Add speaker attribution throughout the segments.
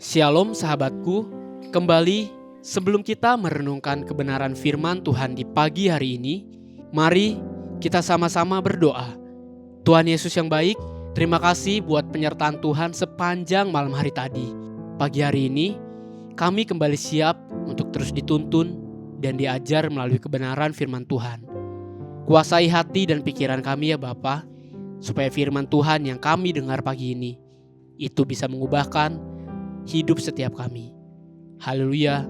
Speaker 1: Shalom sahabatku, kembali sebelum kita merenungkan kebenaran firman Tuhan di pagi hari ini, mari kita sama-sama berdoa. Tuhan Yesus yang baik, terima kasih buat penyertaan Tuhan sepanjang malam hari tadi. Pagi hari ini, kami kembali siap untuk terus dituntun dan diajar melalui kebenaran firman Tuhan. Kuasai hati dan pikiran kami ya Bapa, supaya firman Tuhan yang kami dengar pagi ini, itu bisa mengubahkan hidup setiap kami. Haleluya,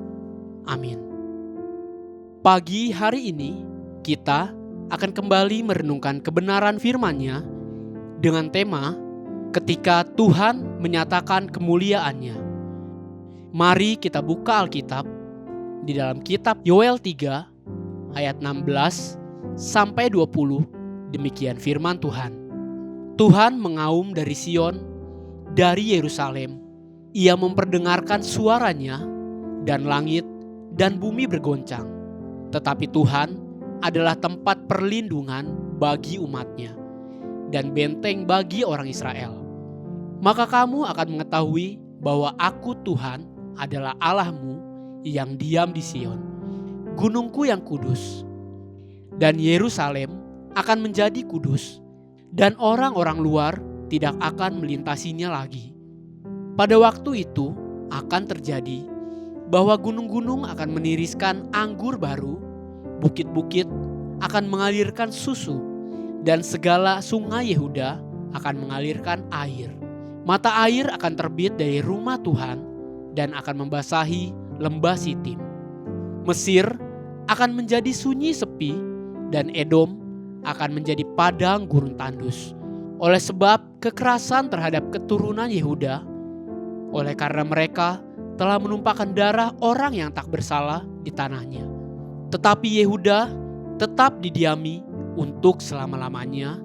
Speaker 1: amin. Pagi hari ini kita akan kembali merenungkan kebenaran firman-Nya dengan tema ketika Tuhan menyatakan kemuliaan-Nya. Mari kita buka Alkitab di dalam kitab Yoel 3 ayat 16 sampai 20. Demikian firman Tuhan. Tuhan mengaum dari Sion, dari Yerusalem. Ia memperdengarkan suaranya, dan langit dan bumi bergoncang. Tetapi Tuhan adalah tempat perlindungan bagi umat-Nya, dan benteng bagi orang Israel. Maka kamu akan mengetahui bahwa Aku Tuhan adalah Allahmu yang diam di Sion, gunungku yang kudus. Dan Yerusalem akan menjadi kudus, dan orang-orang luar tidak akan melintasinya lagi. Pada waktu itu akan terjadi bahwa gunung-gunung akan meniriskan anggur baru, bukit-bukit akan mengalirkan susu, dan segala sungai Yehuda akan mengalirkan air. Mata air akan terbit dari rumah Tuhan dan akan membasahi lembah Sitim. Mesir akan menjadi sunyi sepi, dan Edom akan menjadi padang gurun tandus. Oleh sebab kekerasan terhadap keturunan Yehuda, oleh karena mereka telah menumpahkan darah orang yang tak bersalah di tanahnya. Tetapi Yehuda tetap didiami untuk selama-lamanya,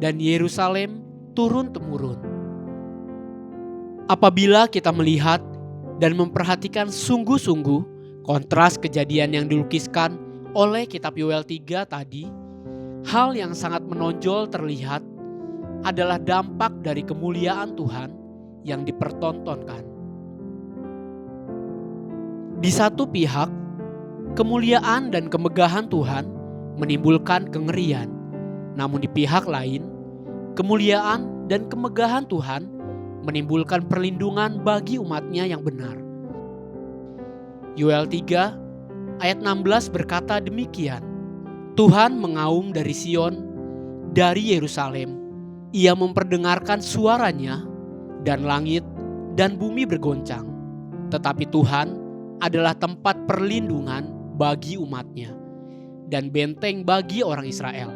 Speaker 1: dan Yerusalem turun-temurun. Apabila kita melihat dan memperhatikan sungguh-sungguh kontras kejadian yang dilukiskan oleh kitab Yoel 3 tadi, hal yang sangat menonjol terlihat adalah dampak dari kemuliaan Tuhan yang dipertontonkan. Di satu pihak, kemuliaan dan kemegahan Tuhan menimbulkan kengerian. Namun di pihak lain, kemuliaan dan kemegahan Tuhan menimbulkan perlindungan bagi umat-Nya yang benar. Yoel 3 ayat 16 berkata demikian. Tuhan mengaum dari Sion, dari Yerusalem. Ia memperdengarkan suaranya, dan langit dan bumi bergoncang. Tetapi Tuhan adalah tempat perlindungan bagi umat-Nya, dan benteng bagi orang Israel.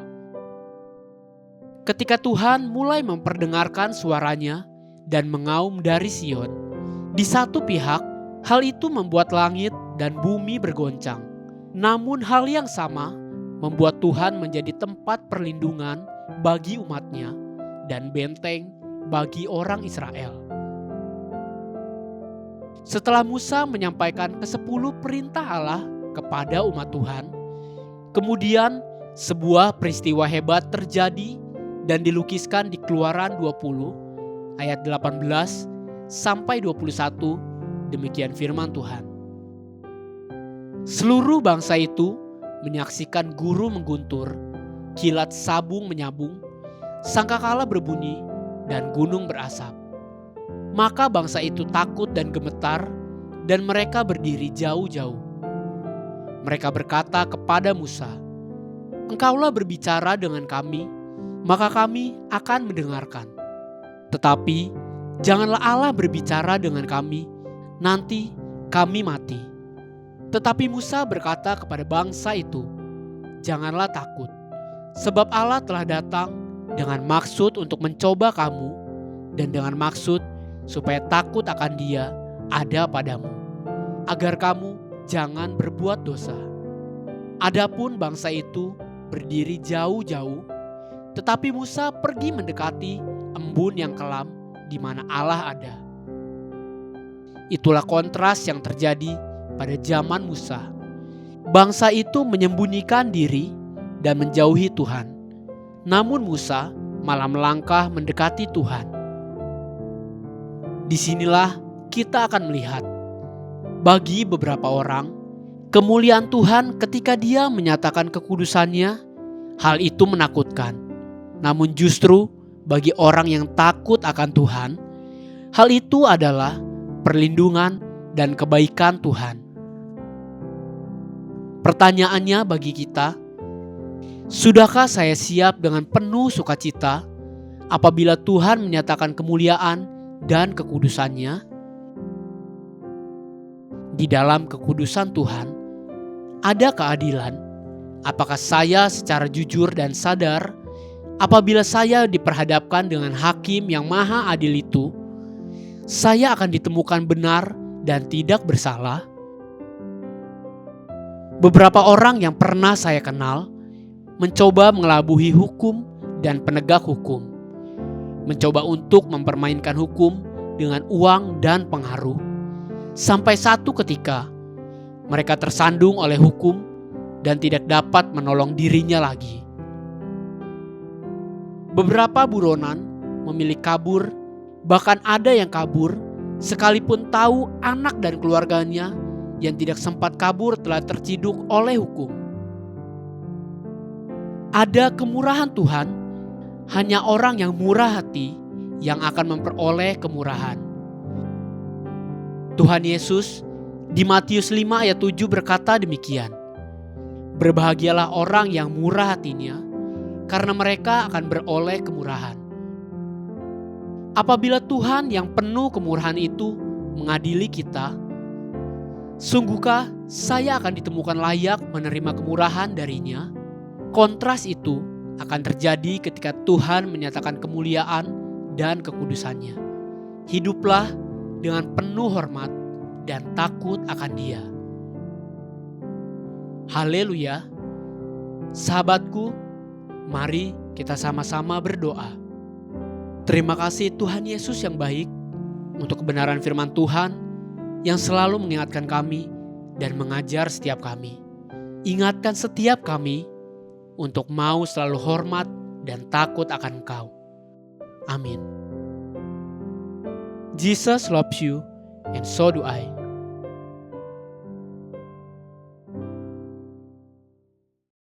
Speaker 1: Ketika Tuhan mulai memperdengarkan suaranya dan mengaum dari Sion, di satu pihak hal itu membuat langit dan bumi bergoncang. Namun hal yang sama membuat Tuhan menjadi tempat perlindungan bagi umat-Nya dan benteng bagi orang Israel. Setelah Musa menyampaikan ke-10 perintah Allah kepada umat Tuhan, kemudian sebuah peristiwa hebat terjadi dan dilukiskan di Keluaran 20 ayat 18 sampai 21. Demikian firman Tuhan. Seluruh bangsa itu menyaksikan guru mengguntur, kilat sabung menyabung, sangkakala berbunyi, dan gunung berasap. Maka bangsa itu takut dan gemetar, dan mereka berdiri jauh-jauh. Mereka berkata kepada Musa, "Engkaulah berbicara dengan kami, maka kami akan mendengarkan. Tetapi janganlah Allah berbicara dengan kami, nanti kami mati." Tetapi Musa berkata kepada bangsa itu, "Janganlah takut, sebab Allah telah datang dengan maksud untuk mencoba kamu, dan dengan maksud supaya takut akan Dia ada padamu, agar kamu jangan berbuat dosa." Adapun bangsa itu berdiri jauh-jauh, tetapi Musa pergi mendekati embun yang kelam di mana Allah ada. Itulah kontras yang terjadi pada zaman Musa. Bangsa itu menyembunyikan diri dan menjauhi Tuhan. Namun Musa malah melangkah mendekati Tuhan. Disinilah kita akan melihat bagi beberapa orang kemuliaan Tuhan ketika Dia menyatakan kekudusannya, hal itu menakutkan. Namun justru bagi orang yang takut akan Tuhan, hal itu adalah perlindungan dan kebaikan Tuhan. Pertanyaannya bagi kita, sudahkah saya siap dengan penuh sukacita apabila Tuhan menyatakan kemuliaan dan kekudusannya? Di dalam kekudusan Tuhan, ada keadilan. Apakah saya secara jujur dan sadar apabila saya diperhadapkan dengan hakim yang maha adil itu, saya akan ditemukan benar dan tidak bersalah? Beberapa orang yang pernah saya kenal mencoba mengelabuhi hukum dan penegak hukum, mencoba untuk mempermainkan hukum dengan uang dan pengaruh, sampai satu ketika mereka tersandung oleh hukum dan tidak dapat menolong dirinya lagi. Beberapa buronan memilih kabur, bahkan ada yang kabur sekalipun tahu anak dan keluarganya yang tidak sempat kabur telah terciduk oleh hukum. Ada kemurahan Tuhan, hanya orang yang murah hati yang akan memperoleh kemurahan. Tuhan Yesus di Matius 5 ayat 7 berkata demikian, "Berbahagialah orang yang murah hatinya, karena mereka akan beroleh kemurahan." Apabila Tuhan yang penuh kemurahan itu mengadili kita, sungguhkah saya akan ditemukan layak menerima kemurahan darinya? Kontras itu akan terjadi ketika Tuhan menyatakan kemuliaan dan kekudusannya. Hiduplah dengan penuh hormat dan takut akan Dia. Haleluya. Sahabatku, mari kita sama-sama berdoa. Terima kasih Tuhan Yesus yang baik untuk kebenaran firman Tuhan yang selalu mengingatkan kami dan mengajar setiap kami. Ingatkan setiap kami untuk mau selalu hormat dan takut akan Engkau. Amin. Jesus loves you and so do I.